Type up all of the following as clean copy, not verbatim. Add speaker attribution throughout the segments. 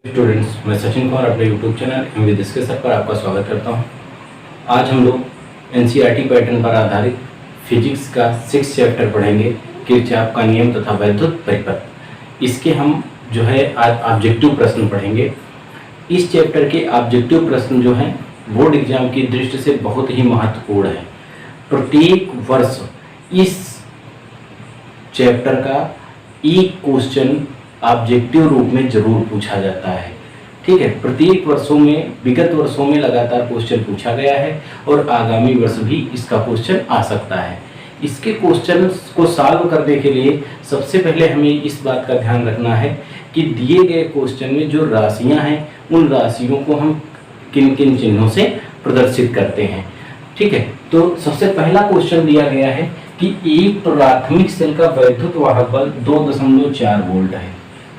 Speaker 1: Students, मैं सचिन कुमार अपने YouTube channel MV डिस्कसर पर आपका स्वागत करता हूं। आज हम लोग एनसीईआरटी पैटर्न पर आधारित फिजिक्स का 6 चैप्टर पढ़ेंगे, किरचॉफ का नियम तथा वैद्युत परिपथ। इसके हम जो है आज ऑब्जेक्टिव प्रश्न पढ़ेंगे। इस चैप्टर के ऑब्जेक्टिव प्रश्न जो हैं बोर्ड एग्जाम की दृष्टि से बहुत ही महत्वपूर्ण है। प्रत्येक वर्ष इस चैप्टर का एक क्वेश्चन ऑब्जेक्टिव रूप में जरूर पूछा जाता है। ठीक है, प्रत्येक वर्षों में, विगत वर्षों में लगातार क्वेश्चन पूछा गया है और आगामी वर्ष भी इसका क्वेश्चन आ सकता है। इसके क्वेश्चन को सॉल्व करने के लिए सबसे पहले हमें इस बात का ध्यान रखना है कि दिए गए क्वेश्चन में जो राशियां हैं उन राशियों को हम किन किन चिन्हों से प्रदर्शित करते हैं। ठीक है, तो सबसे पहला क्वेश्चन दिया गया है कि एक प्राथमिक सेल का वैद्युत वाहक बल 2.4 वोल्ट है।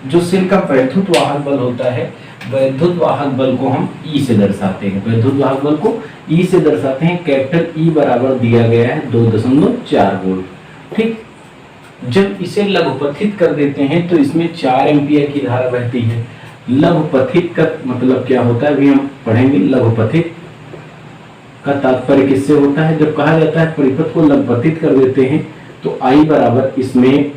Speaker 1: जो सेल का वैद्युत वाहक बल होता है, वैद्युत वाहक बल को हम ई से दर्शाते हैं। वैद्युत वाहक बल को ई से दर्शाते हैं। कैपिटल ई बराबर दिया गया है 2.4 वोल्ट। ठीक, जब इसे लघुपथित कर देते हैं तो इसमें 4 एम्पियर की धारा बहती है। लघुपथित का मतलब क्या होता है अभी हम पढ़ेंगे। लघुपथित का तात्पर्य किससे होता है? जब कहा जाता है परिपथ को लघुपथित कर देते हैं तो आई बराबर इसमें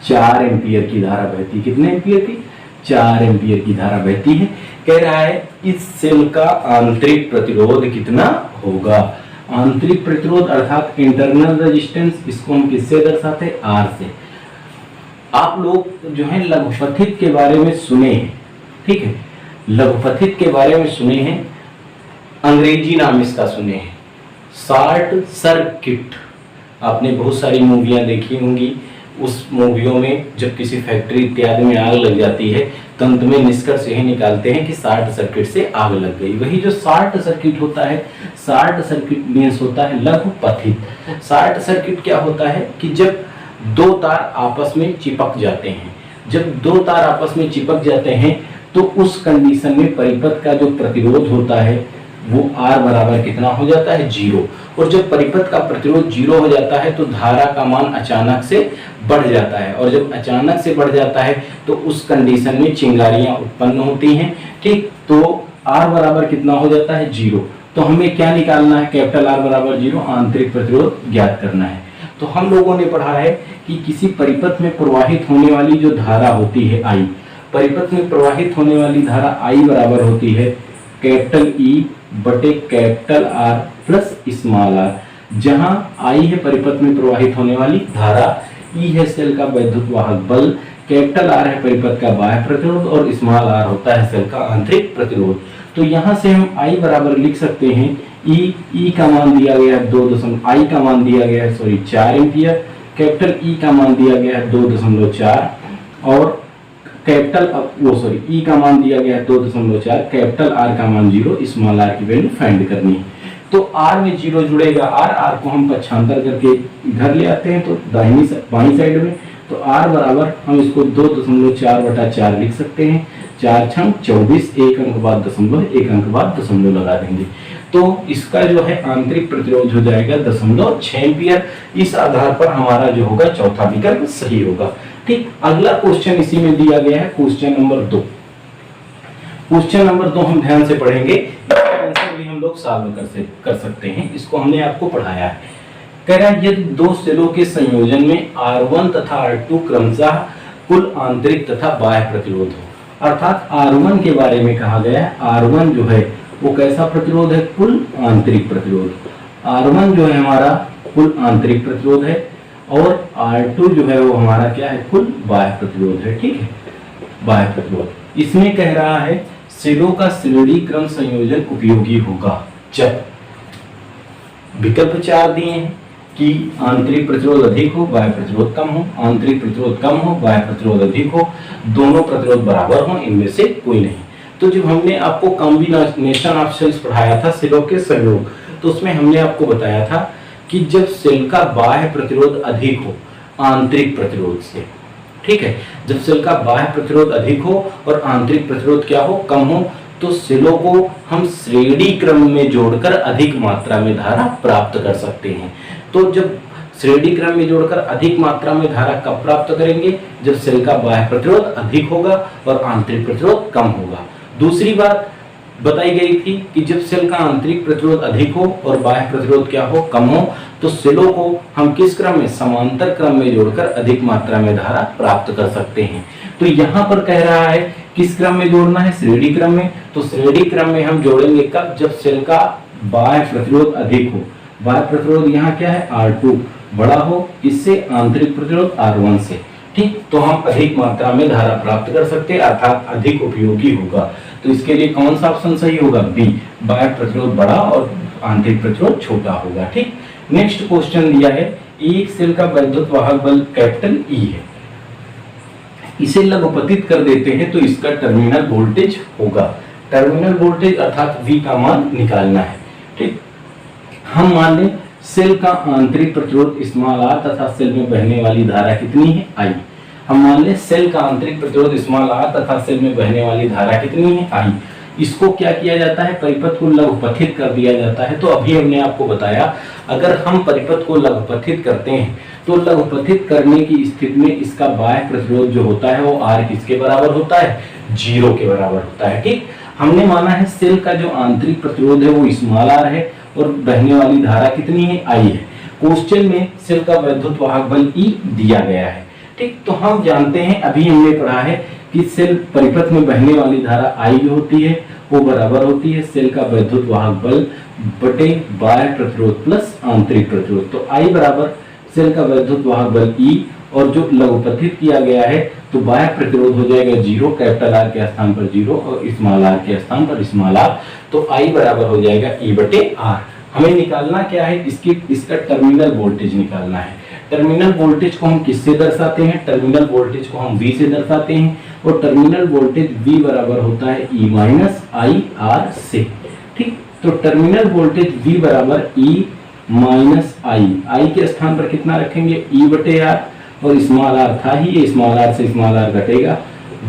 Speaker 1: 4 एम्पियर की धारा बहती है। कितने एम्पियर की? 4 एम्पियर की धारा बहती है। कह रहा है इस सेल का आंतरिक प्रतिरोध कितना होगा। आंतरिक प्रतिरोध अर्थात इंटरनल रेजिस्टेंस, इसको हम किससे दर्शाते हैं? आर से। आप लोग जो है लघुपथित के बारे में सुने हैं। ठीक है, लघुपथित के बारे में सुने हैं, अंग्रेजी नाम इसका सुने हैं शॉर्ट सर्किट। आपने बहुत सारी मूवियां देखी होंगी। उस मूवियों में जब किसी फैक्ट्री इत्यादि में आग लग जाती है तो अंत में निष्कर्ष यही निकालते हैं कि शॉर्ट सर्किट से आग लग गई। वही जो शॉर्ट सर्किट होता है, शॉर्ट सर्किट मींस होता है लघुपथित। शॉर्ट सर्किट क्या होता है कि जब दो तार आपस में चिपक जाते हैं, जब दो तार आपस में चिपक जाते हैं तो उस कंडीशन में परिपथ का जो प्रतिरोध होता है वो R बराबर कितना हो जाता है? 0। और जब परिपथ का प्रतिरोध 0 हो जाता है तो धारा का मान अचानक से बढ़ जाता है, और जब अचानक से बढ़ जाता है तो उस कंडीशन में चिंगारियां उत्पन्न होती हैं। ठीक, तो R बराबर कितना हो जाता है? 0। तो हमें क्या निकालना है? कैपिटल R बराबर 0, आंतरिक प्रतिरोध ज्ञात करना है। तो हम लोगों ने पढ़ा है कि किसी परिपथ में प्रवाहित होने वाली जो धारा होती है I, परिपथ में प्रवाहित होने वाली धारा I बराबर होती है कैपिटल E बटे capital R plus small r। जहां I है परिपथ में प्रवाहित होने वाली धारा, E है सेल का वैद्युत वाहक बल, कैपिटल R है परिपथ का बाह्य प्रतिरोध और स्मॉल r होता है सेल का आंतरिक प्रतिरोध। तो यहां से हम I बराबर लिख सकते हैं E का मान दिया गया है 2. I का मान दिया गया है 4 एम्पियर, कैपिटल E का मान दिया गया है 2.4 और कैपिटल E का मान दिया गया है 2.4, कैपिटल R का मान 0, स्मॉल r की वैल्यू फाइंड करनी है। तो R में 0 जुड़ेगा, R को हम पक्षांतर करके इधर ले आते हैं तो दाहिनी बाईं साइड में, तो R बराबर हम इसको 2.4/4 लिख सकते हैं। 4 छंग 24, एक अंक बाद दशमलव, एक अंक बाद दशमलव लगा देंगे तो इसका जो है आंतरिक प्रतिरोध हो जाएगा 0.6 एम्पियर। इस आधार पर हमारा जो होगा चौथा विकल्प सही होगा। ठीक, अगला क्वेश्चन इसी में दिया गया है, क्वेश्चन नंबर 2। क्वेश्चन नंबर 2 हम ध्यान से पढ़ेंगे, इसका आंसर भी हम लोग सॉल्व कर सकते हैं। इसको हमने आपको पढ़ाया है। कह रहा है यदि दो सेलों के संयोजन में R1 तथा R2 क्रमशः कुल आंतरिक तथा बाह्य प्रतिरोध हो, अर्थात R1 के बारे में कहा गया है। R1 जो है वो कैसा प्रतिरोध है? कुल आंतरिक प्रतिरोध। R1 जो है हमारा कुल आंतरिक प्रतिरोध है और R2 जो है वो हमारा क्या है? कुल बाह्य प्रतिरोध है। ठीक है, बाह्य प्रतिरोध। इसमें कह रहा है सेलों का श्रेणी क्रम संयोजन उपयोगी होगा जब विकल्प 4 दिए हैं कि आंतरिक प्रतिरोध अधिक हो, बाह्य प्रतिरोध कम हो, आंतरिक प्रतिरोध कम हो, बाह्य प्रतिरोध अधिक हो, दोनों प्रतिरोध बराबर हो, इनमें से कोई नहीं। तो जब हमने आपको कॉम्बिनेशन ऑफ सेल्स पढ़ाया था सेलों के संयोग, तो उसमें हमने आपको बताया था कि जब सेल का बाह्य प्रतिरोध अधिक हो आंतरिक प्रतिरोध से, ठीक है, जब सेल का बाह्य प्रतिरोध अधिक हो और आंतरिक प्रतिरोध क्या हो? कम हो, तो सेलों को हम श्रेणी क्रम में जोड़कर अधिक मात्रा में धारा प्राप्त कर सकते हैं। तो जब श्रेणी क्रम में जोड़कर अधिक मात्रा में धारा कब प्राप्त करेंगे? जब सेल का बाह्य प्रतिरोध अधिक होगा और आंतरिक प्रतिरोध कम होगा। दूसरी बात बताई गई थी कि जब सेल का आंतरिक प्रतिरोध अधिक हो और बाह्य प्रतिरोध क्या हो? कम हो, तो सेलों को हम किस क्रम में? समांतर क्रम में जोड़कर अधिक मात्रा में धारा प्राप्त कर सकते हैं। तो यहाँ पर कह रहा है किस क्रम में जोड़ना है? श्रेणी क्रम में। तो श्रेणी क्रम में हम जोड़ेंगे कब? जब सेल का बाह्य प्रतिरोध अधिक हो। बाह्य प्रतिरोध यहाँ क्या है? R2 बड़ा हो, इससे आंतरिक प्रतिरोध R1 से। ठीक, तो हम अधिक मात्रा में धारा प्राप्त कर सकते हैं, अर्थात अधिक उपयोगी होगा। तो इसके लिए कौन सा ऑप्शन सही होगा? बी, बाह्य प्रतिरोध बड़ा और आंतरिक प्रतिरोध छोटा होगा। ठीक, नेक्स्ट क्वेश्चन दिया है, एक सेल का वैद्युत वाहक बल कैपिटल ई है, इसे लघुपतित कर देते हैं तो इसका टर्मिनल वोल्टेज होगा। टर्मिनल वोल्टेज अर्थात V का मान निकालना है। ठीक, हम मान लें सेल का आंतरिक प्रतिरोध स्मॉल r तथा सेल में बहने वाली धारा कितनी है? I। हम मान लें सेल का आंतरिक प्रतिरोध स्मॉल r तथा सेल में बहने वाली धारा कितनी है? I। इसको क्या किया जाता है? परिपथ को लघुपथित कर दिया जाता है। तो अभी हमने आपको बताया, अगर हम परिपथ को लघुपथित करते हैं तो लघुपथित करने की स्थिति में इसका बाह्य प्रतिरोध जो होता है वो R किसके बराबर होता है? 0 के बराबर होता है। ठीक, हमने माना है सेल का जो आंतरिक प्रतिरोध है वो स्मॉल r है और बहने वाली धारा कितनी है? I है। क्वेश्चन में सेल का वैद्युत वाहक बल E दिया गया है। ठीक, तो हम जानते हैं, अभी हमने पढ़ा है कि सेल परिपथ में बहने वाली धारा I जो होती है वो बराबर होती है सेल का वैद्युत वाहक बल बटे बाह्य प्रतिरोध प्लस आंतरिक प्रतिरोध। तो I बराबर सेल का वैद्युत वाहक बल E, और जो लघुपथित किया गया है तो बाह्य प्रतिरोध हो जाएगा 0, कैपिटल R के स्थान पर 0 और स्मॉल r के स्थान पर स्मॉल r। तो I बराबर हो जाएगा E बटे R। हमें निकालना क्या है? इसका टर्मिनल वोल्टेज निकालना है। टर्मिनल वोल्टेज को हम किससे दर्शाते हैं? टर्मिनल वोल्टेज को हम V से दर्शाते हैं, और टर्मिनल वोल्टेज V बराबर होता है E माइनस I R से। ठीक, तो टर्मिनल वोल्टेज V बराबर E माइनस I के स्थान पर कितना रखेंगे? E बटे R, और स्मॉल r था ही, ये स्मॉल r से स्मॉल r घटेगा,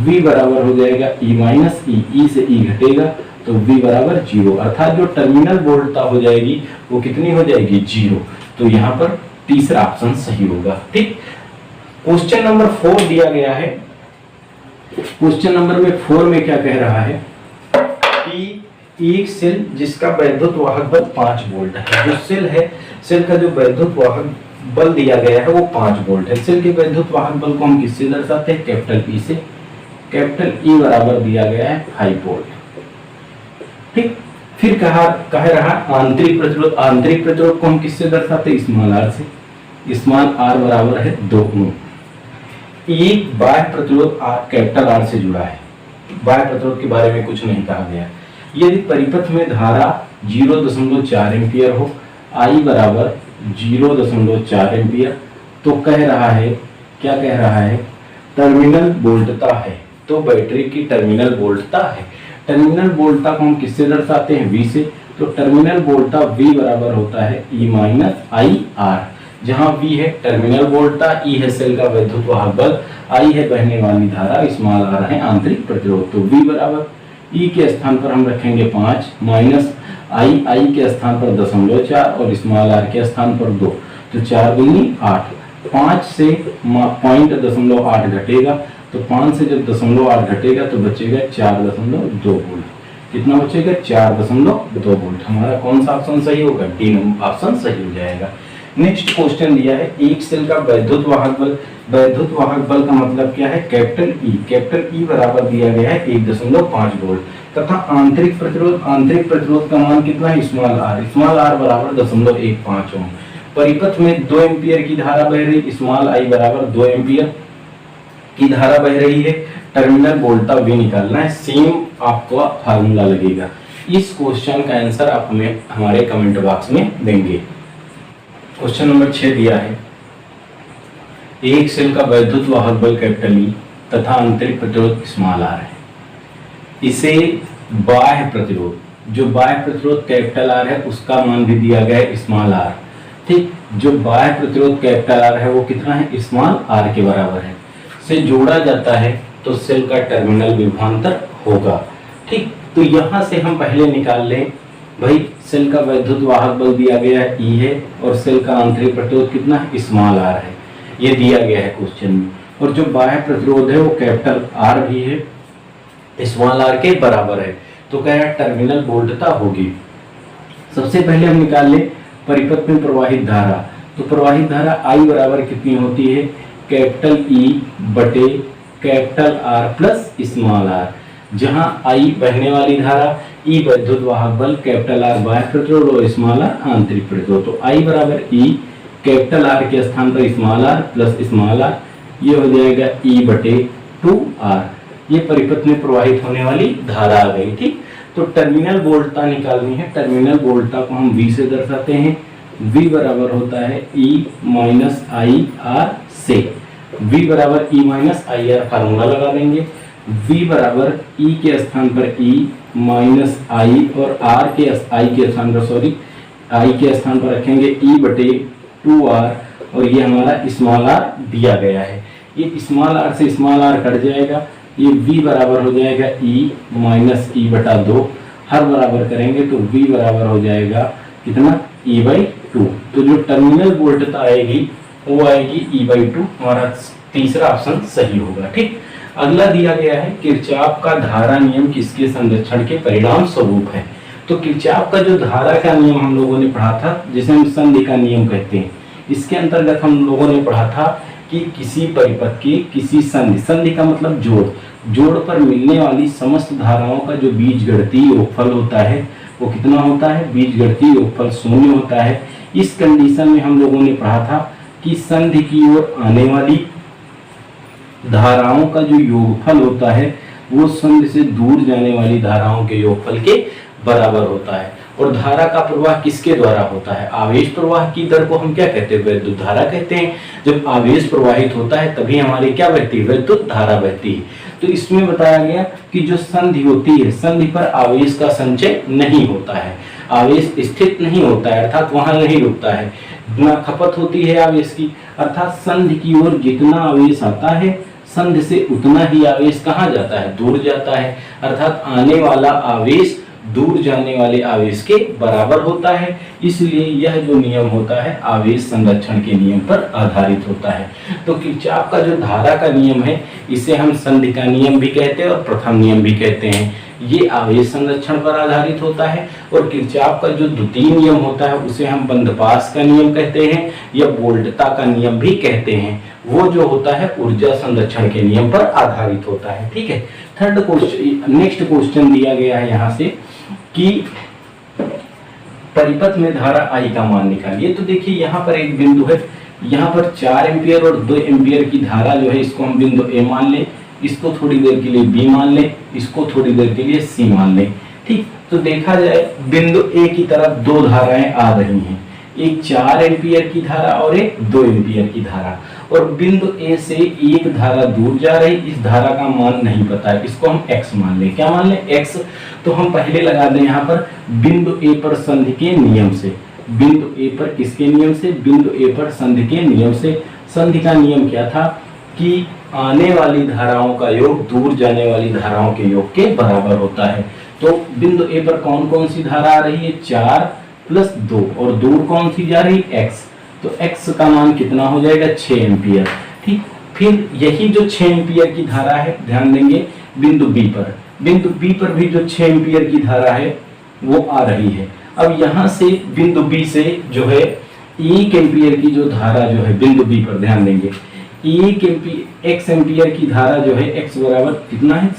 Speaker 1: V बराबर हो जाएगा E माइनस E से E घटेगा तो V बराबर 0, अर्थात जो टर्मिनल वोल्टता हो जाएगी वो कितनी हो जाएगी? 0। तो यहाँ पर तीसरा ऑप्शन सही होगा। ठीक, क्वेश्चन नंबर 4 दिया गया है। क्वेश्चन नंबर 4 में क्या कह रहा है कि एक सेल जिसका वैद्युत वाहक बल 5 वोल्ट है, जो सेल है, सेल का जो वैद्युत वाहक बल दिया गया है वो 5 वोल्ट है। सेल के वैद्युत वाहक बल को हम किससे दर्शाते हैं? कैपिटल E से। कैपिटल E बराबर दिया गया है 5 वोल्ट। ठीक, फिर कह रहा आंतरिक प्रतिरोध। आंतरिक प्रतिरोध को हम किससे दर्शाते हैं? स्मॉल r से। स्मॉल r बराबर है 2 ओम। एक बाह्य प्रतिरोध कैपिटल R से जुड़ा है, बाह्य प्रतिरोध के बारे में कुछ नहीं कहा गया। यदि परिपथ में धारा 0.4 एम्पियर हो, I बराबर 0.4 एम्पियर, तो कह रहा है, क्या कह रहा है? टर्मिनल वोल्टता है। तो बैटरी की टर्मिनल वोल्टता है। टर्मिनल वोल्टता को हम किससे दर्शाते हैं? V से। तो टर्मिनल वोल्टता V बराबर होता है E माइनस I R, जहाँ V है टर्मिनल वोल्टता, E है सेल का वैद्युत वाहक बल, I है बहने वाली धारा, स्मॉल r है आंतरिक प्रतिरोध। तो V बराबर E के स्थान पर हम रखेंगे 5 माइनस I के स्थान पर 0.4 और स्मॉल r के स्थान पर 2, तो 4 दूनी 8। 5 से 0.8 घटेगा, तो 5 से जब 0.8 घटेगा तो बचेगा 4.2 वोल्ट। कितना बचेगा? 4.2 वोल्ट। हमारा कौन सा ऑप्शन सही होगा? डी ऑप्शन सही हो जाएगा। नेक्स्ट क्वेश्चन दिया है, एक सेल का वैद्युत वाहक बल। वैद्युत वाहक बल का मतलब क्या है? Capital E। कैपिटल E बराबर दिया गया है 1.5 वोल्ट, तथा आंतरिक प्रतिरोध। आंतरिक प्रतिरोध का मान कितना है? Small r। स्मॉल r बराबर 0.15 ओम। परिपथ में 2 एम्पियर की धारा बह रही, स्मॉल I बराबर 2 एम्पियर की धारा बह रही है। टर्मिनल वोल्टता V निकालना है। सेम आपको फार्मूला लगेगा। इस क्वेश्चन का आंसर आप हमें हमारे कमेंट बॉक्स में देंगे। क्वेश्चन नंबर 6 दिया है, एक सेल का वैद्युत वाहक बल कैपिटल E तथा आंतरिक प्रतिरोध स्मॉल r है। इसे बाह्य प्रतिरोध, जो बाह्य प्रतिरोध कैपिटल R है उसका मान भी दिया गया है स्मॉल r। ठीक, जो बाह्य प्रतिरोध कैपिटल R है वो कितना है? स्मॉल r के बराबर है। से जोड़ा जाता है तो सेल का टर्मिनल विभवांतर होगा। ठीक, तो यहाँ से हम पहले निकाल लें भाई सेल का वैद्युत वाहक बल दिया गया है E है और सेल का आंतरिक प्रतिरोध कितना है, स्मॉल r है, ये दिया गया है क्वेश्चन में। और जो बाह्य प्रतिरोध है वो कैपिटल R भी है, स्मॉल r के बराबर है। तो क्या है, टर्मिनल वोल्टता होगी। सबसे पहले हम निकाल ले परिपथ में प्रवाहित धारा। तो प्रवाहित धारा I बराबर कितनी होती है, कैपिटल E बटे capital R plus small r, जहां I बहने वाली धारा, E वैद्युत वाहक बल, कैपिटल R बाह्य प्रतिरोध और स्मॉल r आंतरिक प्रतिरोध। तो I बराबर E कैपिटल R के स्थान पर small r plus small r, ये हो जाएगा E बटे 2R। ये परिपथ में प्रवाहित होने वाली धारा आ गई। ठीक, तो टर्मिनल वोल्टता निकालनी है। टर्मिनल वोल्टता को हम V से दर्शाते हैं। V बराबर होता है E माइनस आई आर से। V बराबर E minus I R formula लगा देंगे। V बराबर E के स्थान पर E माइनस आई और R के I के स्थान पर I के स्थान पर रखेंगे E बटे 2R, और ये हमारा स्मॉल r दिया गया है। ये स्मॉल r से स्मॉल r कट जाएगा, ये V बराबर हो जाएगा E माइनस ई बटा 2। हर बराबर करेंगे तो V बराबर हो जाएगा कितना, E बाई 2। तो जो टर्मिनल वोल्टता आएगी वो आएगी E बाई 2। हमारा तीसरा ऑप्शन सही होगा। ठीक, अगला दिया गया है किरचॉफ का धारा नियम किसके संरक्षण के परिणाम स्वरूप है। तो किरचॉफ का जो धारा का नियम हम लोगों ने पढ़ा था, जिसे हम संधि का नियम कहते हैं, इसके अंतर्गत हम लोगों ने पढ़ा था कि किसी परिपथ की किसी संधि का मतलब जोड़ पर मिलने वाली समस्त धाराओं का जो बीजगणितीय योगफल होता है वो कितना होता है, बीजगणितीय योगफल 0 होता है। इस कंडीशन में हम लोगों ने पढ़ा था कि संधि की ओर आने वाली धाराओं का जो योगफल होता है वो संधि से दूर जाने वाली धाराओं के योगफल के बराबर होता है। और धारा का प्रवाह किसके द्वारा होता है, आवेश प्रवाह की दर को हम क्या कहते हैं, वैद्युत धारा कहते हैं। जब आवेश प्रवाहित होता है तभी हमारी क्या बहती है, वैद्युत धारा बहती है। तो इसमें बताया गया कि जो संधि होती है, संधि पर आवेश का संचय नहीं होता है, आवेश स्थिर नहीं होता है, अर्थात वहां नहीं रुकता है। जितना खपत होती है आवेश की, अर्थात संधि की ओर जितना आवेश आता है संधि से उतना ही आवेश कहाँ जाता है, दूर जाता है। अर्थात आने वाला आवेश दूर जाने वाले आवेश के बराबर होता है। इसलिए यह जो नियम होता है आवेश संरक्षण के नियम पर आधारित होता है। तो किरचॉफ का जो धारा का नियम है इसे हम संधि का नियम भी कहते हैं और प्रथम नियम भी कहते हैं। ये आवेश संरक्षण पर आधारित होता है। और किरचॉफ का जो द्वितीय नियम होता है उसे हम बंधपास का नियम कहते हैं या वोल्टता का नियम भी कहते हैं। वो जो होता है ऊर्जा संरक्षण के नियम पर आधारित होता है। ठीक है, थर्ड क्वेश्चन, नेक्स्ट क्वेश्चन दिया गया है यहाँ से कि परिपथ में धारा I का मान निकालिए। तो देखिए यहाँ पर एक बिंदु है, यहाँ पर 4 एम्पियर और 2 एम्पियर की धारा जो है इसको हम बिंदु A मान लें, इसको थोड़ी देर के लिए B मान लें, इसको थोड़ी देर के लिए C मान लें। ठीक, तो देखा जाए बिंदु A की तरफ 2 धाराएं आ रही हैं, एक 4 एम्पियर की धारा और एक 2 एम्पियर की धारा। और बिंदु A से एक धारा दूर जा रही, इस धारा का मान नहीं पता है, इसको हम x मान लें। क्या मान लें, x। तो हम पहले लगा दें यहाँ पर बिंदु A पर संधि के नियम से, बिंदु A पर किसके नियम से, बिंदु A पर संधि के नियम से। संधि का नियम क्या था कि आने वाली धाराओं का योग दूर जाने वाली धाराओं के योग के बराबर होता है। तो बिंदु A पर कौन कौन सी धारा आ रही है, 4 प्लस 2, और दूर कौन सी जा रही, x। तो x का मान कितना हो जाएगा, 6 एम्पियर। ठीक, फिर यही जो 6 एम्पियर की धारा है, ध्यान देंगे बिंदु B पर, बिंदु B पर भी जो 6 एम्पियर की धारा है वो आ रही है। अब यहाँ से बिंदु B से जो है 1 एम्पियर की जो धारा जो है बिंदु B पर, ध्यान देंगे 1 एम्पियर की धारा जो है x बराबर कितना है,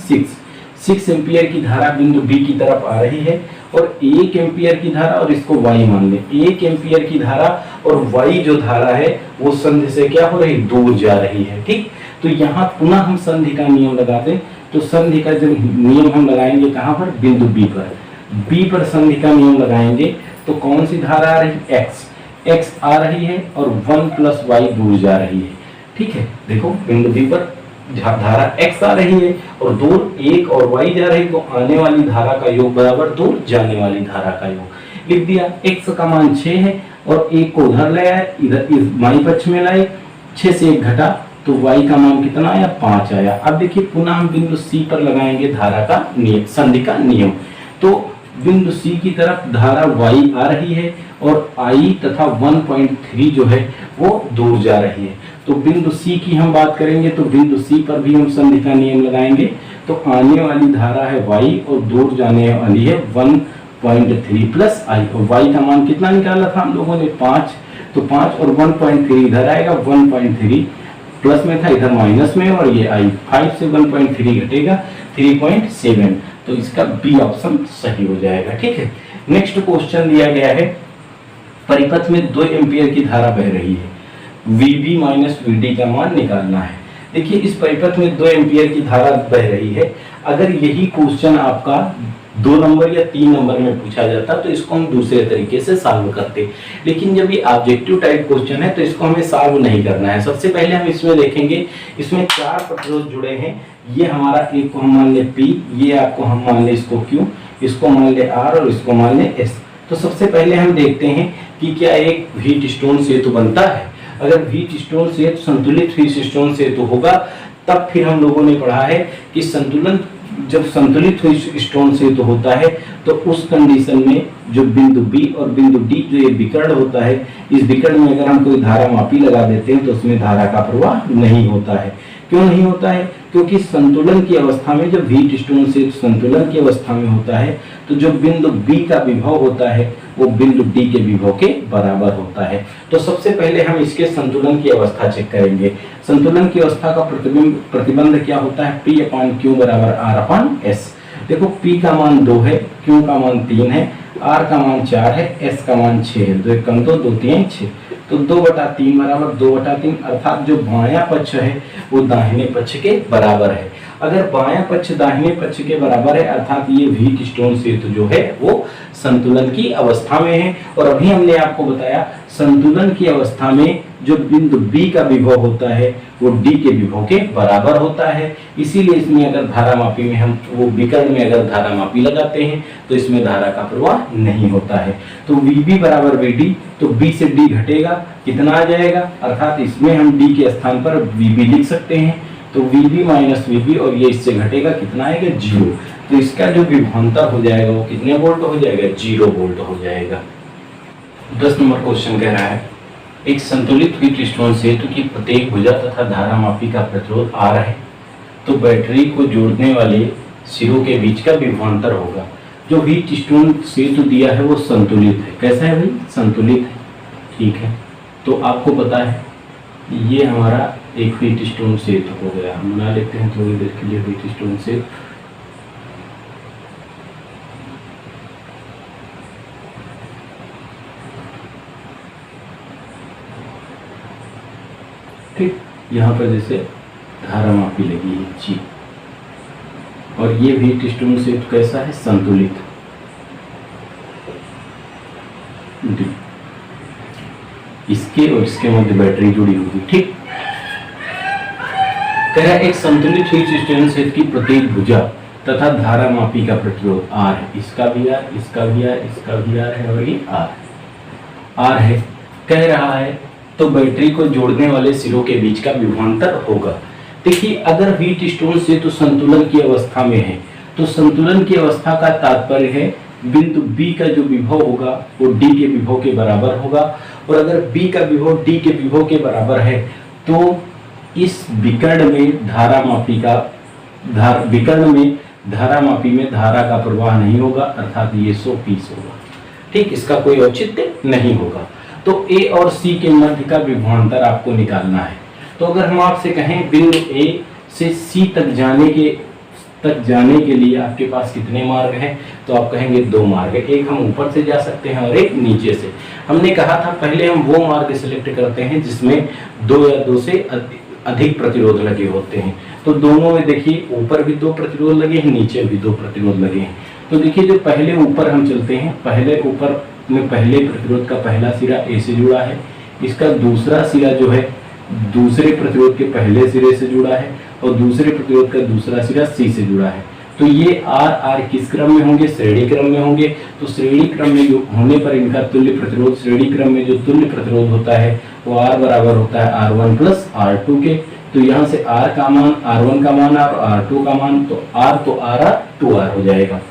Speaker 1: 6 एम्पियर की धारा बिंदु B की तरफ आ रही है। और 1 एम्पियर की धारा, और इसको y मान लें, 1 एम्पियर की धारा और y जो धारा है वो संधि से क्या हो रही, दूर जा रही है। ठीक, तो यहाँ पुनः हम संधि का नियम लगाते, तो संधि का जब नियम हम लगाएंगे कहाँ पर, बिंदु B पर, B पर संधि का नियम लगाएंगे तो कौन सी धारा आ रही, x आ रही है और 1 प्लस y दूर जा रही है। ठीक है, देखो बिंदु B पर धारा x आ रही है और दूर 1 और y जा रही, तो आने वाली धारा का योग बराबर दूर जाने वाली धारा का योग। लिख दिया, x का मान 6 है और 1 को उधर ले आए, इधर इस बाई पक्ष में लाए, 6 से 1 घटा तो y का मान कितना आया, 5 आया। अब देखिए पुनः हम बिंदु C पर लगाएंगे धारा का नियम, संधि का नियम। तो बिंदु सी की तरफ धारा y आ रही है और I तथा 1.3 जो है वो दूर जा रही है। तो बिंदु सी की हम बात करेंगे तो बिंदु सी पर भी हम संधि का नियम लगाएंगे। तो आने वाली धारा है y और दूर जाने वाली है 1.3 प्लस I, और y का मान कितना निकाला था हम लोगों ने 5, तो 5 और 1.3 इधर आएगा, 1.3 प्लस में था इधर माइनस में, और ये I 5 से 1.3 घटेगा 3.7, तो इसका बी ऑप्शन सही हो जाएगा। ठीक है, नेक्स्ट क्वेश्चन दिया गया है, परिपथ में 2 एम्पियर की धारा बह रही है, VB माइनस VD का मान निकालना है। देखिए इस परिपथ में 2 एम्पियर की धारा बह रही है, अगर यही क्वेश्चन आपका 2 नंबर या 3 नंबर में पूछा जाता तो इसको हम दूसरे तरीके से सॉल्व करते, लेकिन जब ये ऑब्जेक्टिव टाइप क्वेश्चन है तो इसको हमें सॉल्व नहीं करना है। सबसे पहले हम इसमें देखेंगे, इसमें 4 प्रतिरोध जुड़े हैं, ये हमारा एक को हम मान ले P, ये आपको हम मान ले इसको Q, इसको मान ले R और इसको मान ले S। तो सबसे पहले हम देखते हैं कि क्या एक व्हीट स्टोन सेतु बनता है। अगर व्हीट स्टोन सेतु संतुलित व्हीट स्टोन सेतु होगा तब फिर हम लोगों ने पढ़ा है कि जब संतुलित स्टोन सेतु होता है तो उस कंडीशन में जो बिंदु बी और बिंदु डी जो ये विकर्ण होता है, इस विकर्ण में अगर हम कोई धारा मापी लगा देते हैं तो उसमें धारा का प्रवाह नहीं होता है। क्यों नहीं होता है? क्योंकि संतुलन की अवस्था में जब व्हीट स्टोन सेतु संतुलन की अवस्था में होता है तो जो बिंदु बी का विभव होता है वो बिंदु डी के विभव के बराबर होता है। तो सबसे पहले हम इसके संतुलन की अवस्था चेक करेंगे। संतुलन की अवस्था का प्रतिबंध क्या होता है? P अपान Q बराबर R अपान S। देखो P का मान 2 है, Q का मान 3 है, R का मान 4 है, S का मान 6 है, 2 कम 2 2 3 6, तो 2/3 बराबर 2/3, अर्थात जो बायां पक्ष है वो दाहिने पक्ष के बराबर है। अगर बायां पक्ष दाहिने पक्ष के बराबर है अर्थात ये व्हीट स्टोन सेतु जो है वो संतुलन की अवस्था में है। और अभी हमने आपको बताया संतुलन की अवस्था में जो बिंदु B का विभव होता है वो D के विभव के बराबर होता है। इसीलिए इसमें अगर धारा मापी में हम वो विकर्ण में अगर धारा मापी लगाते हैं तो इसमें धारा का प्रवाह नहीं होता है। तो VB बराबर VD, तो B से D घटेगा, कितना आ जाएगा? अर्थात इसमें हम D के स्थान पर VB लिख सकते हैं, तो VB माइनस VB और ये इससे घटेगा, कितना आएगा? 0। तो इसका जो विभवांतर हो जाएगा वो कितने वोल्ट हो जाएगा? 0 वोल्ट हो जाएगा। 10 नंबर क्वेश्चन कह रहा है, एक संतुलित व्हीट स्टोन सेतु की प्रत्येक भुजा तथा धारा मापी का प्रतिरोध R है, तो बैटरी को जोड़ने वाले सिरों के बीच का विभवांतर होगा। जो व्हीट स्टोन सेतु दिया है वो संतुलित है। कैसा है भाई? संतुलित है। ठीक है, तो आपको पता है ये हमारा एक व्हीट स्टोन सेतु हो गया। हम बना लेते हैं थोड़ी देर के लिए व्हीट स्टोन सेतु। ठीक, यहाँ पर जैसे धारा मापी लगी है जी, और ये व्हीट स्टोन सेतु कैसा है? संतुलित। इसके और इसके मध्य बैटरी जुड़ी होगी। ठीक, कह रहा है एक संतुलित व्हीट स्टोन सेतु की प्रत्येक भुजा तथा धारा मापी का प्रतिरोध R है। इसका भी R, इसका भी R, इसका भी R है और ये R है। कह रहा है तो बैटरी को जोड़ने वाले सिरों के बीच का विभवांतर होगा। देखिए अगर व्हीट स्टोन सेतु संतुलन की अवस्था में है तो संतुलन की अवस्था का तात्पर्य है बिंदु B का जो विभव होगा वो D के विभव के बराबर होगा, और अगर B का विभव D के विभव के बराबर है तो इस विकर्ण में धारा मापी में धारा का प्रवाह नहीं होगा, अर्थात ये 120 होगा। ठीक, इसका कोई औचित्य नहीं होगा। तो A और C के मध्य का विभवांतर आपको निकालना है। तो अगर हम आपसे कहें बिंदु A से C तक जाने के लिए आपके पास कितने मार्ग हैं, तो आप कहेंगे 2 मार्ग है। एक हम ऊपर से जा सकते हैं और एक नीचे से। हमने कहा था पहले हम वो मार्ग सिलेक्ट करते हैं जिसमें 2 या 2 से अधिक प्रतिरोध लगे होते हैं। तो दोनों में देखिए ऊपर भी 2 प्रतिरोध लगे हैं, नीचे भी 2 प्रतिरोध लगे हैं। तो देखिए जो पहले ऊपर हम चलते हैं, पहले ऊपर में पहले प्रतिरोध का पहला सिरा A से जुड़ा है, इसका दूसरा सिरा जो है दूसरे प्रतिरोध के पहले सिरे से जुड़ा है, और दूसरे प्रतिरोध का दूसरा सिरा C से जुड़ा है। तो ये R किस क्रम में होंगे? श्रेणी क्रम में होंगे। तो श्रेणी क्रम में होने पर इनका तुल्य प्रतिरोध, श्रेणी क्रम में जो तुल्य प्रतिरोध होता है वो R बराबर होता है R1 प्लस R2 के। तो यहाँ से R का मान, R1 का मान और R2 का मान, तो R R 2R हो जाएगा।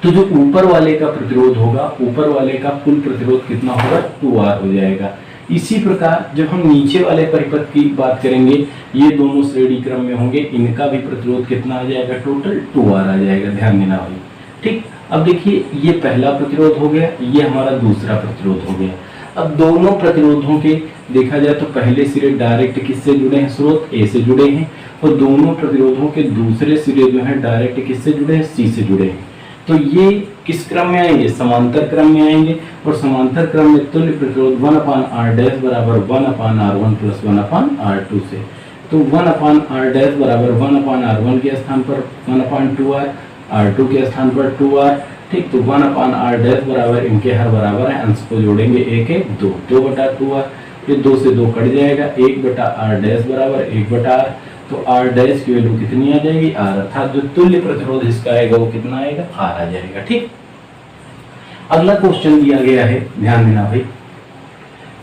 Speaker 1: तो जो ऊपर वाले का प्रतिरोध होगा, ऊपर वाले का कुल प्रतिरोध कितना होगा, 2R हो जाएगा। इसी प्रकार जब हम नीचे वाले परिपथ की बात करेंगे, ये दोनों श्रेणी क्रम में होंगे, इनका भी प्रतिरोध कितना आ जाएगा, टोटल 2R आ जाएगा। ध्यान देना भाई, ठीक। अब देखिए ये पहला प्रतिरोध हो गया, ये हमारा दूसरा प्रतिरोध हो गया। अब दोनों प्रतिरोधों के देखा जाए तो पहले सिरे डायरेक्ट किससे जुड़े हैं, स्रोत ए से जुड़े हैं, और दोनों प्रतिरोधों के दूसरे सिरे जो है डायरेक्ट किससे जुड़े हैं, सी से जुड़े हैं। तो ये किस क्रम में आएंगे, समांतर क्रम में आएंगे, और समांतर क्रम में तुल्य प्रतिरोध 1/r' बराबर 1/r1 प्लस 1/r2 से। तो 1/r' बराबर 1/r1 के स्थान पर 1/2r, r2 के स्थान पर 2r, ठीक। तो 1/r' बराबर इनके हर बराबर है, अंश को जोड़ेंगे 1 2, 2/2r, ये 2 से 2 कट जाएगा, 1/r' बराबर 1/r। तो r' की वैल्यू कितनी आ जाएगी, r, अर्थात जो तुल्य प्रतिरोध इसका आएगा वो कितना आएगा, r आ जाएगा, ठीक। अगला क्वेश्चन दिया गया है, ध्यान देना भाई,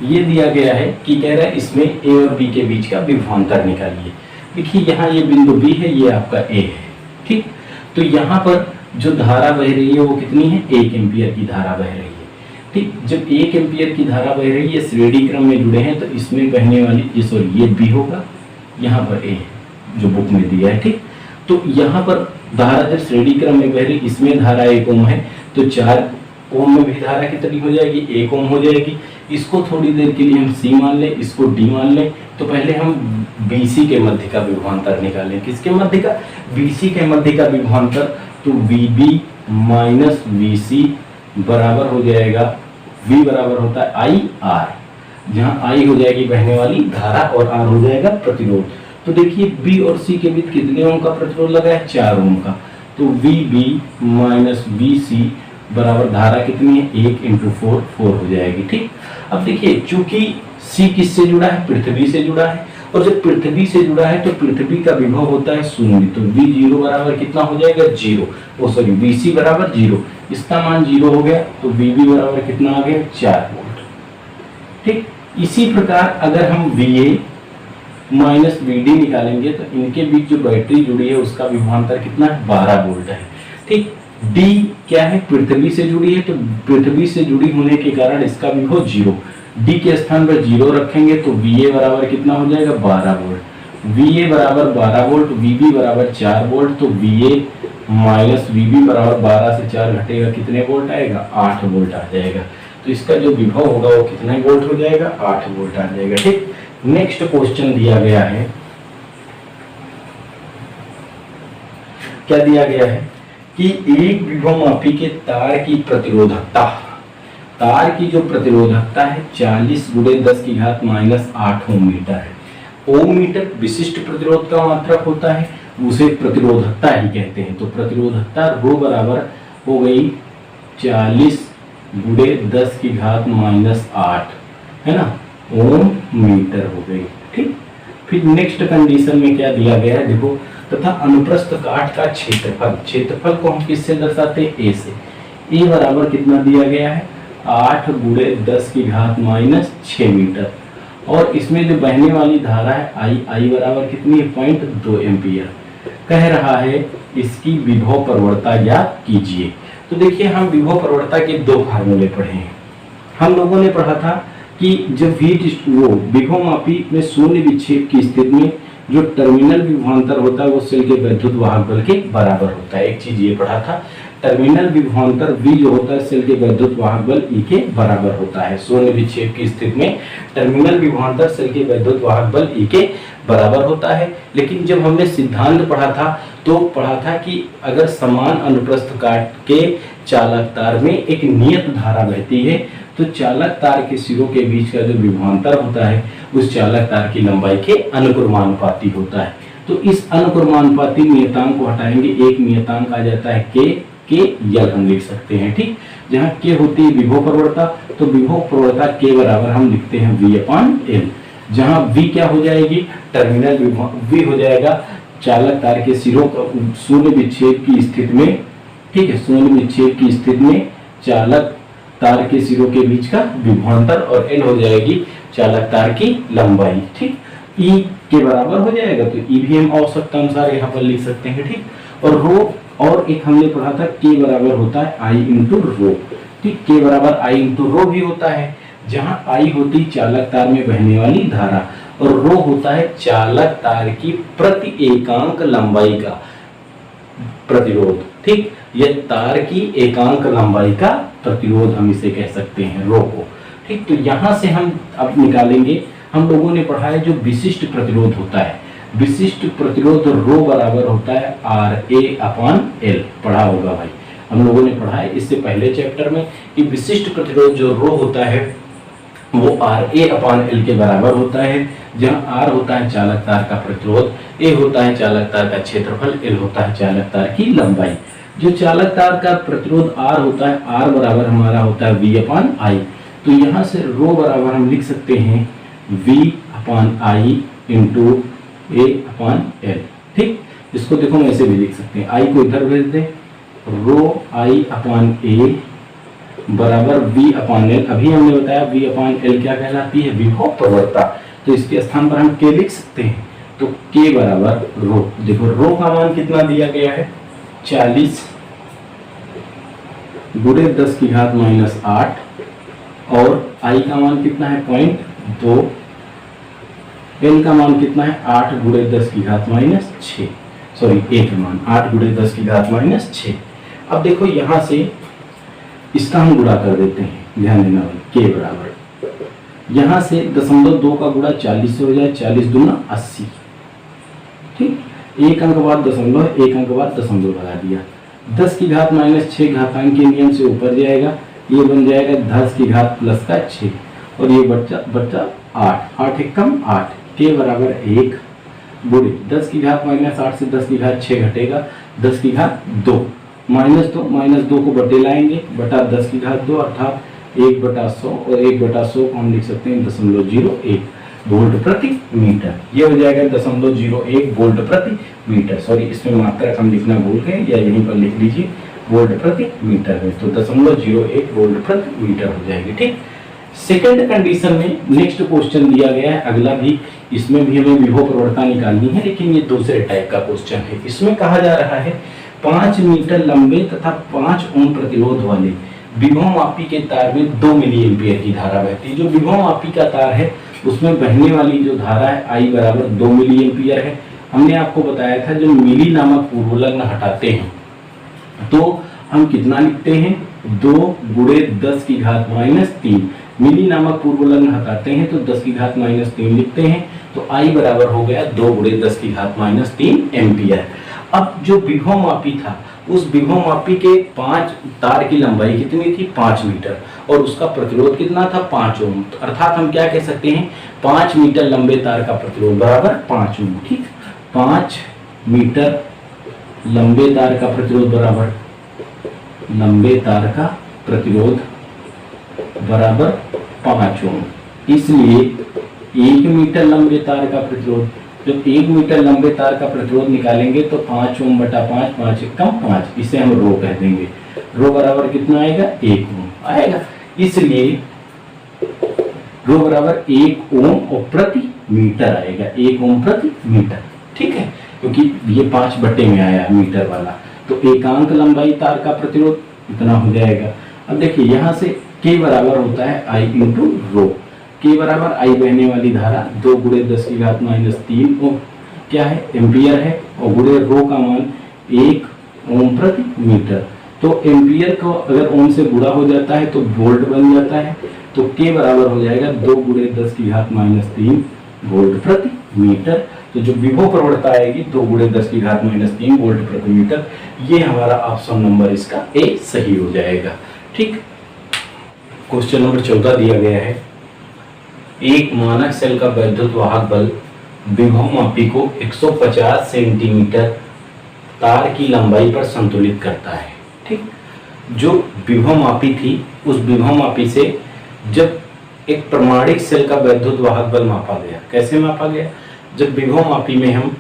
Speaker 1: ये दिया गया है कि कह रहा है इसमें a और b के बीच का विभवांतर निकालिए। देखिए यहाँ ये बिंदु b है, ये आपका a है, ठीक। तो यहाँ पर जो धारा बह रही है वो कितनी है, 1 एम्पियर की धारा बह रही है, ठीक। जब 1 एम्पियर की धारा बह रही है, श्रेणी क्रम में जुड़े हैं, तो इसमें बहने वाली ये b होगा, यहाँ पर a जो बुक में दिया है, ठीक। तो यहाँ पर धारा जब श्रेणी क्रम में बह रही, इसमें धारा 1 ओम है, तो 4 ओम में भी धारा कितनी हो जाएगी, 1 ओम हो जाएगी। इसको थोड़ी देर के लिए हम C मान लें, इसको D मान लें। तो पहले हम BC के मध्य का विभवांतर निकालें। किसके मध्य का, BC के मध्य का विभवांतर। तो VB माइनस VC बराबर हो जाएगा, V बराबर होता है IR, जहाँ I हो जाएगी बहने वाली धारा और R हो जाएगा प्रतिरोध। तो देखिए B और C के बीच कितने ओम का प्रतिरोध लगा है, 4 ओम का। तो VB माइनस VC बराबर धारा कितनी है, 1 × 4, 4 हो जाएगी, ठीक। अब देखिए चूंकि C किससे जुड़ा है, पृथ्वी से जुड़ा है, और जब पृथ्वी से जुड़ा है तो पृथ्वी का विभव होता है 0। तो V0 बराबर कितना हो जाएगा, 0, VC बराबर 0, इसका मान 0 हो गया। तो VB बराबर कितना आ गया, 4 वोल्ट, ठीक। इसी प्रकार अगर हम VA माइनस VD निकालेंगे तो इनके बीच जो बैटरी जुड़ी है उसका विभवांतर कितना है, 12 वोल्ट है, ठीक। D क्या है, पृथ्वी से जुड़ी है, तो पृथ्वी से जुड़ी होने के कारण इसका विभव 0, D के स्थान पर 0 रखेंगे तो VA बराबर कितना हो जाएगा, 12 वोल्ट। VA बराबर 12 वोल्ट, VB बराबर 4 वोल्ट। तो VA माइनस VB बराबर 12 से 4 घटेगा, कितने वोल्ट आएगा, 8 वोल्ट आ जाएगा। तो इसका जो विभव होगा वो कितने वोल्ट हो जाएगा, 8 वोल्ट आ जाएगा, ठीक। नेक्स्ट क्वेश्चन दिया गया है, क्या दिया गया है कि एक विभवमापी के तार की प्रतिरोधकता, तार की जो प्रतिरोधकता है 40 × 10⁻⁻8 ओम मीटर है। ओम मीटर विशिष्ट प्रतिरोध का मात्रक होता है, उसे प्रतिरोधकता ही कहते हैं। तो प्रतिरोधकता रो बराबर हो गई 40 × 10⁻8 है ना, ओम मीटर हो गई, ठीक। फिर नेक्स्ट कंडीशन में क्या दिया गया है, देखो, तथा अनुप्रस्थ काट का क्षेत्रफल, क्षेत्रफल को हम किससे दर्शाते हैं, ए से। ए बराबर कितना दिया गया है, 8 × 10⁻6 मीटर, और इसमें जो बहने वाली धारा है I बराबर कितनी है, 0.2 एम्पियर। कह रहा है इसकी विभव प्रवणता ज्ञात कीजिए। तो देखिए हम विभव प्रवणता के 2 फार्मूले पढ़े हैं। हम लोगों ने पढ़ा था कि जब वो विभवमापी में शून्य विक्षेप की स्थिति में जो टर्मिनल विभवांतर होता है वो सेल के वैद्युत वाहक बल के बराबर होता है। एक चीज ये पढ़ा था, टर्मिनल विभवांतर V जो होता है सेल के वैद्युत वाहक बल E के बराबर होता है। शून्य विक्षेप की स्थिति में टर्मिनल विभवांतर सेल के वैद्युत वाहक बल E के बराबर होता है। लेकिन जब हमने सिद्धांत पढ़ा था तो पढ़ा था कि अगर समान अनुप्रस्थ काट के चालक तार में एक नियत धारा बहती है तो चालक तार के सिरों के बीच का जो विभवांतर होता है उस चालक तार की लंबाई के अनुक्रमानुपाती होता है। तो इस अनुक्रमानुपाती नियतांक को हटाएंगे, एक नियतांक आ जाता है के यल हम लिख सकते हैं, ठीक। जहाँ के होती है विभव प्रवणता, तो विभव प्रवणता के बराबर हम लिखते हैं V/L, जहाँ V क्या हो जाएगी, टर्मिनल विभव, V हो जाएगा चालक तार के सिरों का शून्य विक्षेप की स्थिति में, ठीक है, शून्य विक्षेप की स्थिति में चालक तार के सिरों के बीच का विभवांतर, और L हो जाएगी चालक तार की लंबाई, ठीक। E के बराबर हो जाएगा, तो E भी हम आवश्यकता अनुसार यहाँ पर लिख सकते हैं, ठीक। और रो और एक हमने पढ़ा था K बराबर होता है I इंटू रो। ठीक, K बराबर I इंटू रो भी होता है, जहां I होती चालक तार में बहने वाली धारा और रो होता है चालक तार की प्रति एकांक लंबाई का प्रतिरोध। ठीक, यह तार की एकांक लंबाई का प्रतिरोध हम इसे कह सकते हैं, रो को। ठीक, तो यहां से हम अब निकालेंगे, हम लोगों ने पढ़ा है जो विशिष्ट प्रतिरोध होता है, विशिष्ट प्रतिरोध रो बराबर होता है RA/L, पढ़ा होगा भाई, हम लोगों ने पढ़ा है इससे पहले चैप्टर में कि विशिष्ट प्रतिरोध जो रो होता है वो RA/L के बराबर होता है, जहां R होता है चालक तार का प्रतिरोध, A होता है चालक तार का क्षेत्रफल, L होता है चालक तार की लंबाई। जो चालक तार का प्रतिरोध R होता है, R बराबर हमारा होता है V/I, तो यहाँ से रो बराबर हम लिख सकते हैं V/I इंटू A/L। ठीक, इसको देखो हम ऐसे भी लिख सकते हैं, I को इधर भेज दें, रो I/A बराबर V/L। अभी हमने बताया V/L क्या कहलाती है, विभव प्रवणता, तो इसके स्थान पर हम K लिख सकते हैं, तो K बराबर रो। देखो रो का मान कितना दिया गया है, 40 गुणे 10 की घात -8 और I का मान कितना है 0.2, L का मान कितना है 8 गुणे 10 की घात -6, सॉरी A का मान 8 गुणे 10 की घात -6। अब देखो यहां से इसका हम गुणा कर देते हैं, ध्यान देना भाई, K बराबर यहां से 0.2 का गुणा 40 से हो जाए, 40 दूना 80। ठीक, एक अंक बाद दशमलव, एक अंक बाद दशमलव लगा दिया, 10 की घात -6 घातांक के नियम से ऊपर जाएगा, ये बन जाएगा 10 की घात प्लस का 6 और ये बच्चा 8, 8 एक कम 8, K बराबर 1 गुणे 10 की घात -8 से 10 की घात 6 घटेगा, 10 की घात 2 -2 को बटे लाएंगे, बटा 10 की घात 2 अर्थात 1/100 और 1/100 को हम लिख सकते हैं 0.01 वोल्ट प्रति मीटर। ये हो जाएगा 0.01 वोल्ट प्रति मीटर, सॉरी इसमें मात्रक हम लिखना भूल गए, या यहीं पर लिख लीजिए वोल्ट प्रति मीटर में, तो 0.01 वोल्ट प्रति मीटर हो जाएगी। ठीक, सेकंड कंडीशन में नेक्स्ट क्वेश्चन दिया गया है, अगला भी, इसमें भी हमें विभव प्रवणता निकालनी है, लेकिन ये दूसरे टाइप का क्वेश्चन है। इसमें कहा जा रहा है 5 मीटर लंबे तथा 5 ओम प्रतिरोध वाले विभव मापी के तार में 2 मिली एम्पियर की धारा बहती है। जो विभव मापी का तार है उसमें बहने वाली जो धारा है I बराबर 2 मिली एम्पियर है। हमने आपको बताया था जब मिली नामक पूर्वलग्न हटाते हैं तो हम कितना लिखते हैं, 2 गुणे 10 की घात -3, मिली नामक पूर्वलग्न हटाते हैं तो 10 की घात -3 लिखते हैं, तो I बराबर हो गया 2 गुणे 10 की घात -3 एम्पियर। अब जो विभव मापी था उस विभव मापी के 5 तार की लंबाई कितनी थी, 5 मीटर, और उसका प्रतिरोध कितना था, 5 ओम, अर्थात हम क्या कह सकते हैं, 5 मीटर लंबे तार का प्रतिरोध बराबर 5 ओम। ठीक, 5 मीटर लंबे तार का प्रतिरोध बराबर, लंबे तार का प्रतिरोध बराबर 5 ओम, इसलिए 1 मीटर लंबे तार का प्रतिरोध, जब 1 मीटर लंबे तार का प्रतिरोध निकालेंगे तो 5 ओम बटा 5, 5 एक कम 5, इसे हम रो कह देंगे। रो बराबर कितना आएगा, 1 ओम आएगा, इसलिए रो बराबर 1 ओम और प्रति मीटर आएगा, 1 ओम प्रति मीटर। ठीक है, क्योंकि ये 5 बटे में आया मीटर वाला, तो एकांक लंबाई तार का प्रतिरोध इतना हो जाएगा। अब देखिए यहाँ से K बराबर होता है I इंटू रो, K बराबर I बहने वाली धारा 2 गुणे 10 की घात -3 ओम क्या है, एम्पियर है, और गुणे रो का मान 1 ओम प्रति मीटर। तो एम्पियर को अगर ओम से गुणा हो जाता है तो वोल्ट बन जाता है, तो K बराबर हो जाएगा 2 गुणे 10 की घात -3 वोल्ट प्रति मीटर। तो जो विभव प्रवणता आएगी 2 गुणे 10 की घात -3 वोल्ट प्रति मीटर, ये हमारा ऑप्शन नंबर इसका A सही हो जाएगा। ठीक, क्वेश्चन नंबर 14 दिया गया है, एक मानक सेल का वैद्युत वाहक बल विभव मापी को 150 सेंटीमीटर तार की लंबाई पर संतुलित करता है। ठीक, जो विभव मापी थी उस विभव मापी से जब एक प्रमाणिक सेल का वैद्युत वाहक बल मापा गया, कैसे मापा गया, जब विभव मापी में हम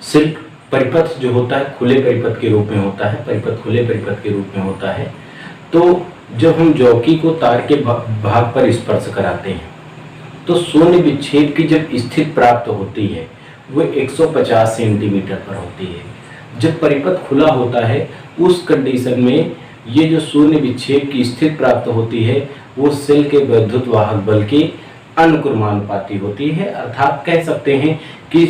Speaker 1: सिर्फ परिपथ जो होता है खुले परिपथ के रूप में होता है, परिपथ खुले परिपथ के रूप में होता है, तो जब हम जौकी को तार के भाग पर स्पर्श कराते हैं तो शून्य विच्छेद की जब स्थिति प्राप्त होती है वो 150 सेंटीमीटर पर होती है। जब परिपथ खुला होता है उस कंडीशन में ये जो शून्य विक्षेप की स्थिति प्राप्त होती है वो सेल के वैद्युत वाहक बल के अनुक्रमानुपाती होती है। अर्थात कह सकते हैं कि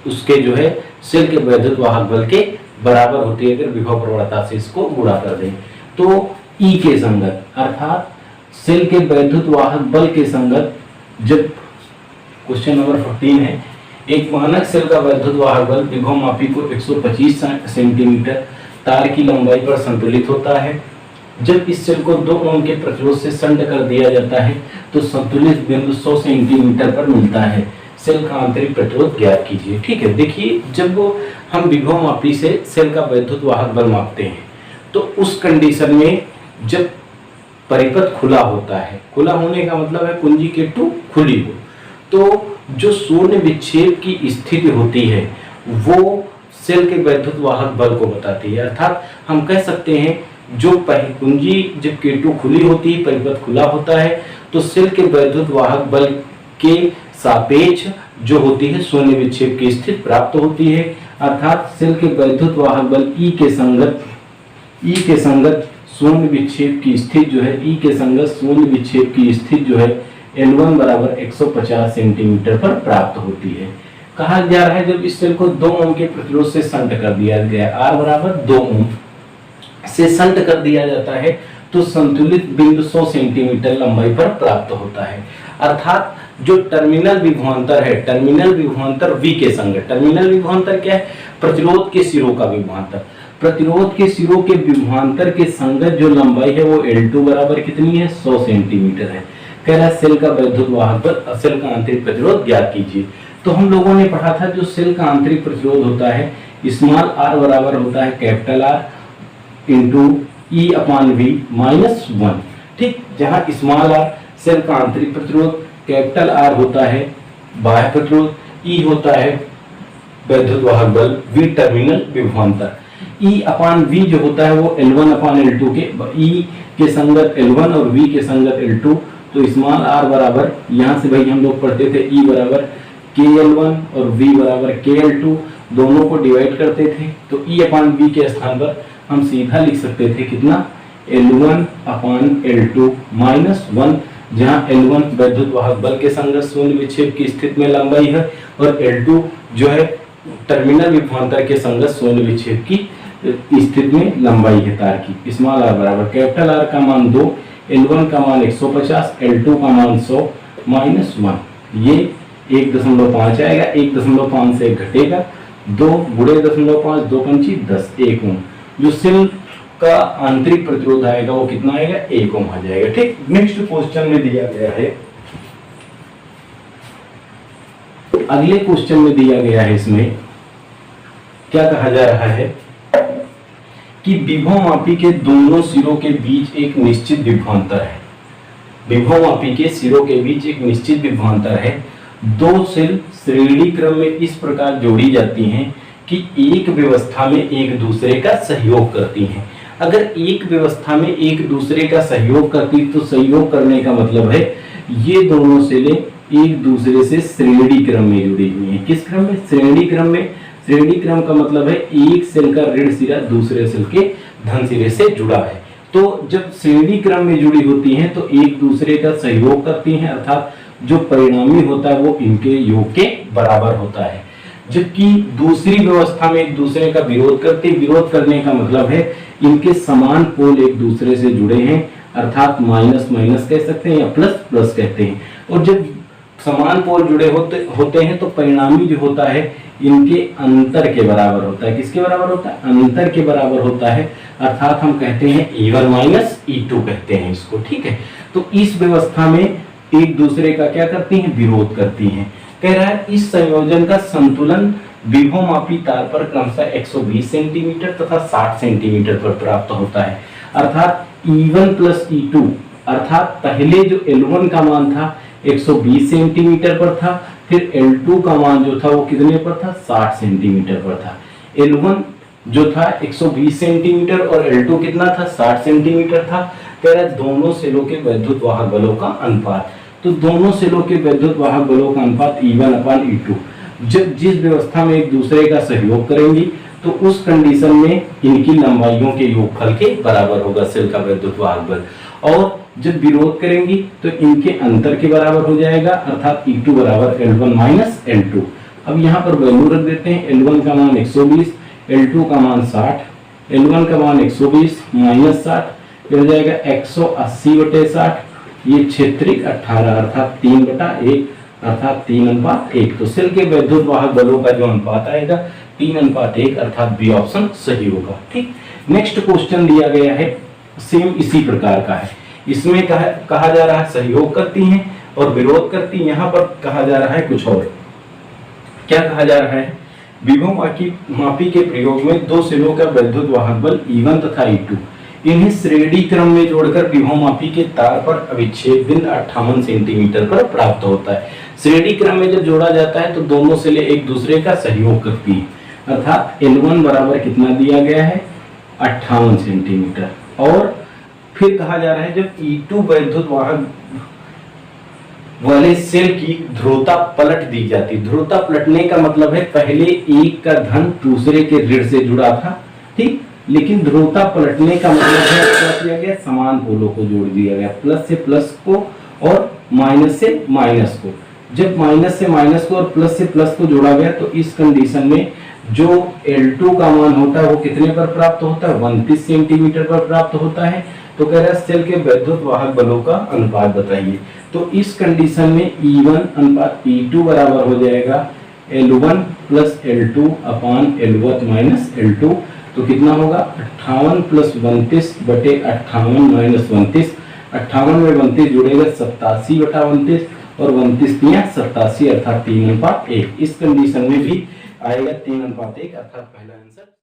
Speaker 1: उसके जो है सेल के वैद्युत वाहक बल के बराबर होती है अगर विभव प्रवणता से इसको गुणा कर दें। तो ई के संगत अर्थात सेल के वैद्युत वाहक बल के संगत जब क्वेश्चन नंबर 14 है, एक मानक सेल का वैद्युत वाहक बल विभव मापी को 125 सेंटीमीटर तार की लंबाई पर संतुलित होता है। जब इस सेल को 2 ओम के प्रतिरोध से संड कर दिया जाता है तो संतुलित बिंदु 100 सेंटीमीटर पर मिलता है। सेल का आंतरिक प्रतिरोध ज्ञात कीजिए। ठीक है, देखिए जब हम विभव मापी से सेल का वैद्युत वाहक बल मापते हैं तो उस कंडीशन में जब परिपथ खुला होता है, खुला होने का मतलब है कुंजी K2 खुली हो, तो जो शून्य विक्षेप की स्थिति होती है वो सेल के वैद्युत वाहक बल को बताती है। अर्थात हम कह सकते हैं जो कुंजी जब K2 खुली होती है, परिपथ खुला होता है, तो सेल के वैद्युत वाहक बल के सापेक्ष जो होती है शून्य विक्षेप की स्थिति प्राप्त होती है। अर्थात सेल के वैद्युत वाहक बल ई के संगत शून्य विक्षेप की स्थिति जो है ई के संगत शून्य विक्षेप की स्थिति जो है L1 बराबर 150 सेंटीमीटर पर प्राप्त होती है। कहा जा रहा है जब इस सेल को 2 ओम के प्रतिरोध से संट कर दिया गया, R बराबर 2 ओम से संट कर दिया जाता है तो संतुलित बिंदु 100 सेंटीमीटर लंबाई पर प्राप्त होता है। अर्थात जो टर्मिनल विभवांतर है, टर्मिनल विभवांतर V के संगत, टर्मिनल विभवांतर क्या है? प्रतिरोध के सिरों का विभवांतर, प्रतिरोध के सिरों के विभवांतर के संगत जो लंबाई है वो L2 बराबर कितनी है? 100 सेंटीमीटर है। कह रहा है सेल का वैद्युत वाहक बल, सेल का आंतरिक प्रतिरोध ज्ञात कीजिए। तो हम लोगों ने पढ़ा था जो सेल का आंतरिक प्रतिरोध होता है स्मॉल r बराबर होता है capital R into e upon v minus 1। ठीक, जहां स्मॉल r सेल का आंतरिक प्रतिरोध, कैपिटल R होता है बाह्य प्रतिरोध, ई होता है वैद्युत वाहक बल, वी टर्मिनल विभवांतर, ई अपॉन वी जो होता है वो L1 अपॉन L2 के, ई के संगत L1 और वी के संगत L2। तो स्मॉल r बराबर यहाँ से भाई हम लोग पढ़ते थे ई बराबर KL1 और V बराबर KL2, दोनों को डिवाइड करते थे तो E अपॉन V के स्थान पर हम सीधा लिख सकते थे कितना? L1 अपॉन L2 माइनस 1, जहाँ L1 वैद्युत वाहक बल के संगत शून्य विक्षेप की स्थिति में लंबाई है और L2 जो है टर्मिनल विभवांतर के संगत शून्य विक्षेप की स्थिति में लंबाई है तार की। स्मॉल r बराबर कैपिटल R का मान 2, L1 का मान 150, L2 का मान 100 माइनस 1, ये 1.5 आएगा, 1.5 से घटेगा 2 गुणे 0.5, 2 पंची 10, 1 ओम। जो सेल का आंतरिक प्रतिरोध आएगा वो कितना आएगा? 1 ओम आ जाएगा। ठीक, नेक्स्ट क्वेश्चन में दिया गया है, अगले क्वेश्चन में दिया गया है, इसमें क्या कहा जा रहा है कि विभव मापी के दोनों सिरों के बीच एक निश्चित विभवांतर है। विभव मापी के सिरों के बीच एक निश्चित विभवांतर है। दो सेल श्रेणी क्रम में इस प्रकार जोड़ी जाती हैं कि एक व्यवस्था में एक दूसरे का सहयोग करती हैं। अगर एक व्यवस्था में एक दूसरे का सहयोग करती तो सहयोग करने का मतलब है ये दोनों सेलें एक दूसरे से श्रेणी क्रम में जुड़ी हुई हैं। किस क्रम में? श्रेणी क्रम में। श्रेणी क्रम का मतलब है एक सेल का ऋण सिरा दूसरे सेल के धन सिरे से जुड़ा है। तो जब श्रेणी क्रम में जुड़ी होती हैं तो एक दूसरे का सहयोग करती हैं, अर्थात जो परिणामी होता है वो इनके योग के बराबर होता है। जबकि दूसरी व्यवस्था में एक दूसरे का विरोध करते, विरोध करने का मतलब है इनके समान पोल एक दूसरे से जुड़े हैं, अर्थात माइनस माइनस कह सकते हैं या प्लस प्लस कहते हैं। और जब समान पोल जुड़े होते हैं तो परिणामी जो होता है इनके अंतर के बराबर होता है। किसके बराबर होता है? अंतर के बराबर होता है, अर्थात हम कहते हैं E1 माइनस E2 कहते हैं इसको। ठीक है, तो इस व्यवस्था में एक दूसरे का क्या करती हैं? विरोध करती हैं। कह रहा है इस संयोजन का संतुलन विभव मापी तार पर क्रमशः 120 सेंटीमीटर तथा 60 सेंटीमीटर पर प्राप्त होता है। अर्थात E1 प्लस E2, अर्थात पहले जो L1 का मान था 120 सेंटीमीटर पर था, फिर L2 का मान जो था वो कितने पर था? 60 सेंटीमीटर पर था। L1 जो था 120 सेंटीमीटर और L2 कितना था? 60 सेंटीमीटर था। कह रहा है दोनों सेलों के वैद्युत वाहक बलों का अनुपात, तो दोनों सेलों के वैद्युत वाहक बलों का अनुपात E1 अपॉन E2। जब जिस व्यवस्था में एक दूसरे का सहयोग करेंगी तो उस कंडीशन में इनकी लंबाइयों के योगफल के बराबर होगा सेल का वैद्युत वाहक बल। और जब विरोध करेंगी तो इनके अंतर के बराबर हो जाएगा, अर्थात E2 बराबर L1 माइनस L2। अब यहाँ पर वैल्यू रख देते हैं, L1 का मान 120, L2 का मान 60, L1 का मान 120 माइनस 60 हो जाएगा 180/60, ये क्षेत्रिक 18 अर्थात 3/1 अर्थात 3:1। तो सेल के वैद्युत वाहक बलों का जो अनुपात आएगा 3:1 अर्थात बी ऑप्शन सही होगा। ठीक, नेक्स्ट क्वेश्चन दिया गया है, सेम इसी प्रकार का है। इसमें कहा जा रहा है सहयोग करती हैं और विरोध करती हैं। यहाँ पर कहा जा रहा है कुछ और। क्या कहा जा रहा है, विभव मापी के प्रयोग में दो सेलों का वैद्युत वाहक बल E1 तथा E2 इन्हें श्रेणी क्रम में जोड़कर विभव मापी के तार पर अविच्छेद बिंदु 58 सेंटीमीटर पर प्राप्त होता है। श्रेणी क्रम में जब जोड़ा जाता है तो दोनों सेलें एक दूसरे का सहयोग करती हैं, अर्थात L1 बराबर कितना दिया गया है 58 सेंटीमीटर। और फिर कहा जा रहा है जब E2 वैद्युत वाहक वाले सेल की ध्रुवता पलट दी जाती। ध्रुवता पलटने का मतलब है पहले एक का धन दूसरे के ऋण से जुड़ा था, ठीक, लेकिन ध्रुवता पलटने का मतलब है क्या किया गया, समान पोलों को जोड़ दिया गया, प्लस से प्लस को और माइनस से माइनस को। जब माइनस से माइनस को और प्लस से प्लस को जोड़ा गया तो इस कंडीशन में जो L2 का मान होता है वो कितने पर प्राप्त होता है, 29 सेंटीमीटर पर प्राप्त होता है। तो कह रहा है सेल के वैद्युत वाहक बलों का अनुपात बताइए। तो इस कंडीशन में E1 अनुपात E2 बराबर हो जाएगा L1 प्लस L2 अपान L1 माइनस L2। तो कितना होगा 58 प्लस 29/58 माइनस 29। 58 में 29 जुड़ेगा 87/29 और 29 दिया 87 अर्थात 3:1। इस कंडीशन में भी आएगा 3:1 अर्थात पहला आंसर